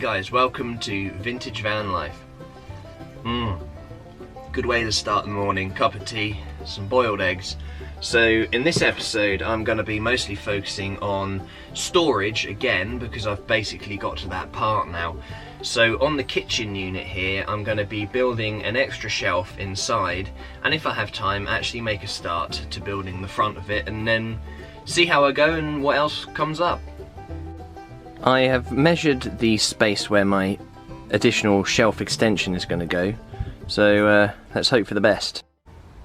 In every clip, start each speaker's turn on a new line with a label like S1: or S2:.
S1: guys, welcome to Vintage Van Life. Good way to start the morning, cup of tea, some boiled eggs. So in this episode I'm going to be mostly focusing on storage again, because I've basically got to that part now. So on the kitchen unit here I'm going to be building an extra shelf inside, and if I have time actually make a start to building the front of it and then see how I go and what else comes up. I have measured the space where my additional shelf extension is going to go, so let's hope for the best.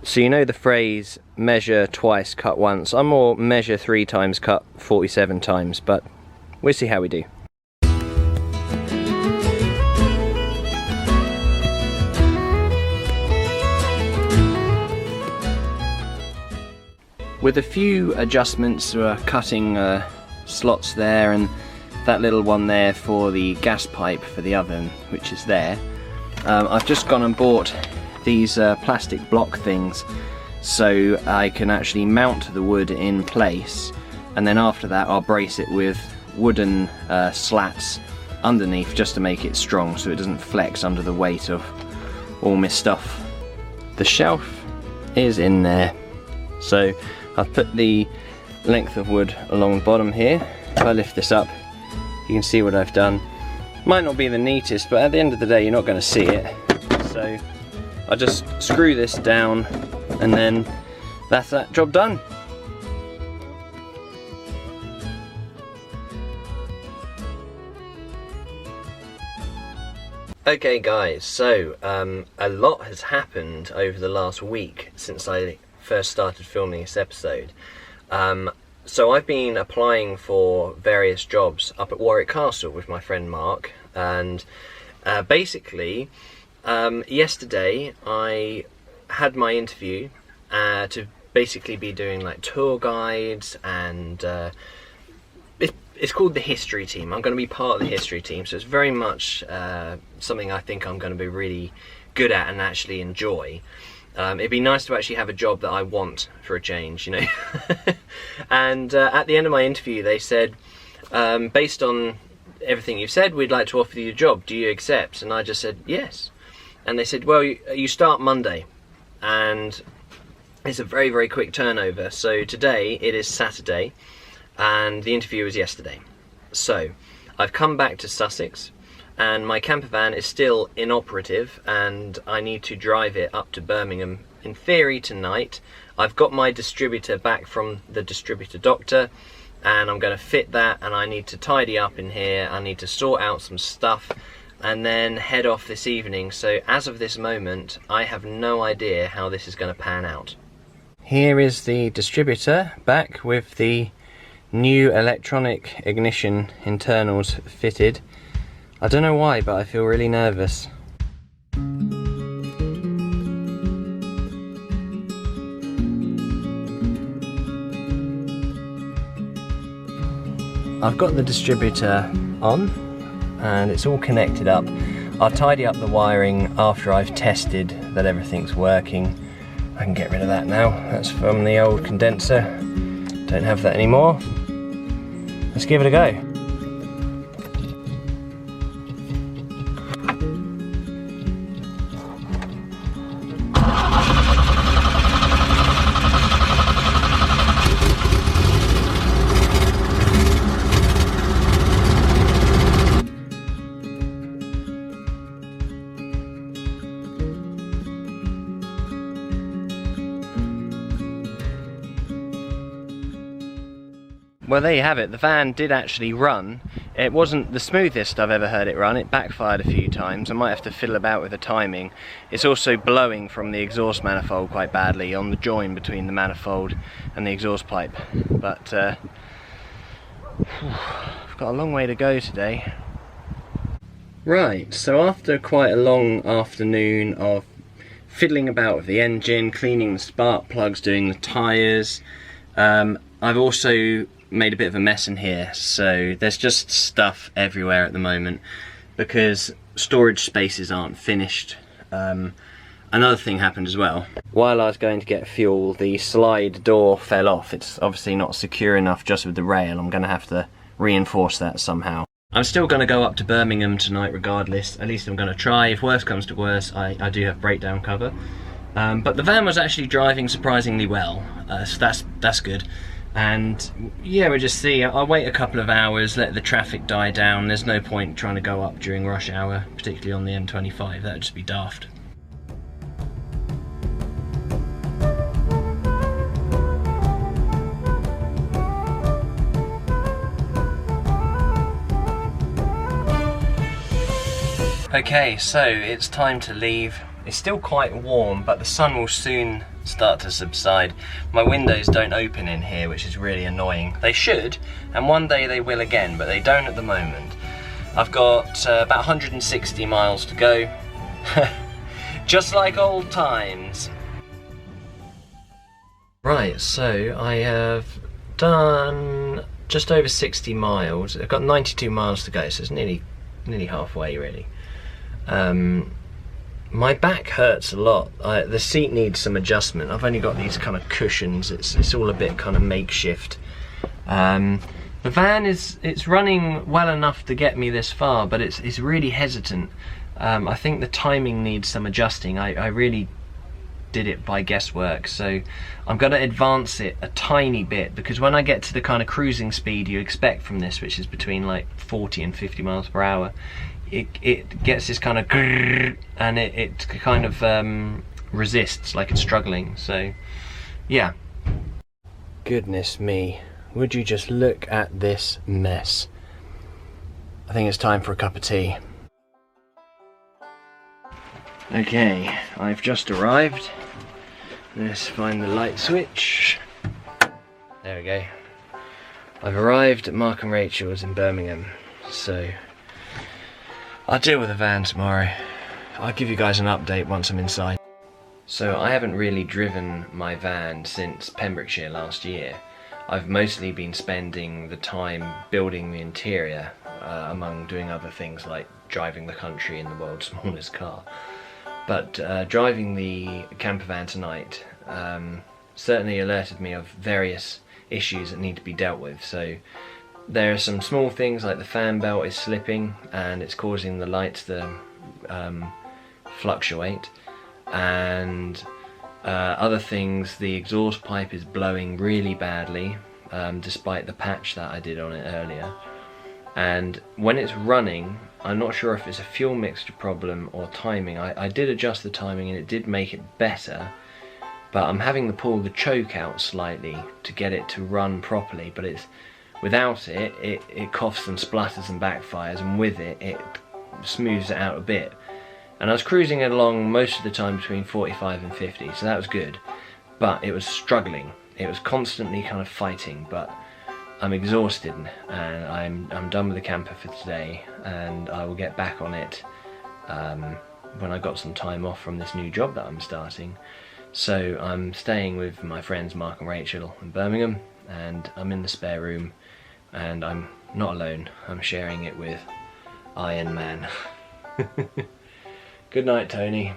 S1: So you know the phrase measure twice, cut once. I'm more measure 3 times, cut 47 times, but we'll see how we do. With a few adjustments, cutting slots there and that little one there for the gas pipe for the oven, which is there. I've just gone and bought these plastic block things so I can actually mount the wood in place, and then after that I'll brace it with wooden slats underneath just to make it strong so it doesn't flex under the weight of all my stuff. The shelf is in there, so I've put the length of wood along the bottom here. If I lift this up you can see what I've done. Might not be the neatest, but at the end of the day you're not going to see it. So I just screw this down and then that's that job done. Okay guys, so a lot has happened over the last week since I first started filming this episode. So I've been applying for various jobs up at Warwick Castle with my friend Mark, and basically yesterday I had my interview to basically be doing like tour guides, and it's called the history team. I'm going to be part of the history team, so it's very much something I think I'm going to be really good at and actually enjoy. It'd be nice to actually have a job that I want for a change, you know. And at the end of my interview they said, based on everything you've said, we'd like to offer you a job, do you accept? And I just said yes. And they said, well, you start Monday, and it's a very, very quick turnover. So today it is Saturday and the interview was yesterday. So I've come back to Sussex and my camper van is still inoperative and I need to drive it up to Birmingham in theory tonight. I've got my distributor back from the distributor doctor and I'm going to fit that, and I need to tidy up in here, I need to sort out some stuff and then head off this evening. So as of this moment I have no idea how this is going to pan out. Here is the distributor back with the new electronic ignition internals fitted. I don't know why, but I feel really nervous. I've got the distributor on and it's all connected up. I'll tidy up the wiring after I've tested that everything's working. I can get rid of that now. That's from the old condenser. Don't have that anymore. Let's give it a go. Well, there you have it. The van did actually run. It wasn't the smoothest I've ever heard it run. It backfired a few times. I might have to fiddle about with the timing. It's also blowing from the exhaust manifold quite badly on the join between the manifold and the exhaust pipe. But I've got a long way to go today. Right, so after quite a long afternoon of fiddling about with the engine, cleaning the spark plugs, doing the tyres, I've also made a bit of a mess in here, so there's just stuff everywhere at the moment because storage spaces aren't finished. Another thing happened as well. While I was going to get fuel, the slide door fell off. It's obviously not secure enough just with the rail. I'm going to have to reinforce that somehow. I'm still going to go up to Birmingham tonight regardless. At least I'm going to try. If worse comes to worse, I do have breakdown cover. But the van was actually driving surprisingly well, so that's good. And yeah, we'll just see. I'll wait a couple of hours, let the traffic die down. There's no point trying to go up during rush hour, particularly on the M25. That would just be daft. Okay, so it's time to leave. It's still quite warm, but the sun will soon start to subside. My windows don't open in here, which is really annoying. They should, and one day they will again, but they don't at the moment. I've got about 160 miles to go. Just like old times. Right, so I have done just over 60 miles. I've got 92 miles to go, so it's nearly halfway really. My back hurts a lot. The seat needs some adjustment. I've only got these kind of cushions. It's all a bit kind of makeshift. The van it's running well enough to get me this far, but it's really hesitant. I think the timing needs some adjusting. I really did it by guesswork, so I'm going to advance it a tiny bit, because when I get to the kind of cruising speed you expect from this, which is between like 40 and 50 miles per hour, it gets this kind of grrr, and it kind of resists like it's struggling. So yeah. Goodness me, would you just look at this mess. I think it's time for a cup of tea. Okay, I've just arrived. Let's find the light switch. There we go. I've arrived at Mark and Rachel's in Birmingham, so I'll deal with the van tomorrow. I'll give you guys an update once I'm inside. So I haven't really driven my van since Pembrokeshire last year. I've mostly been spending the time building the interior, among doing other things like driving the country in the world's smallest car. But driving the camper van tonight certainly alerted me of various issues that need to be dealt with. So there are some small things like the fan belt is slipping and it's causing the lights to fluctuate, and other things, the exhaust pipe is blowing really badly, despite the patch that I did on it earlier. And when it's running, I'm not sure if it's a fuel mixture problem or timing. I did adjust the timing and it did make it better, but I'm having to pull the choke out slightly to get it to run properly. But it's without it, it coughs and splutters and backfires, and with it, it smooths it out a bit. And I was cruising it along most of the time between 45 and 50, so that was good. But it was struggling. It was constantly kind of fighting, but I'm exhausted and I'm done with the camper for today, and I will get back on it when I got some time off from this new job that I'm starting. So I'm staying with my friends Mark and Rachel in Birmingham, and I'm in the spare room, and I'm not alone. I'm sharing it with Iron Man. Good night, Tony.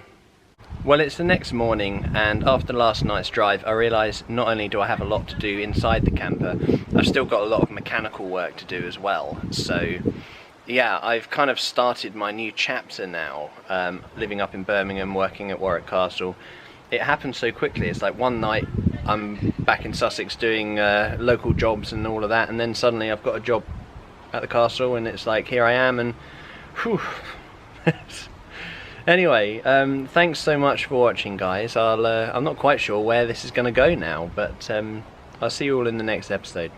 S1: Well, it's the next morning, and after last night's drive I realised not only do I have a lot to do inside the camper, I've still got a lot of mechanical work to do as well. So yeah, I've kind of started my new chapter now, living up in Birmingham, working at Warwick Castle. It happened so quickly. It's like one night I'm back in Sussex doing local jobs and all of that, and then suddenly I've got a job at the castle, and it's like here I am, and whew. Anyway, thanks so much for watching, guys. I'm not quite sure where this is going to go now, but I'll see you all in the next episode.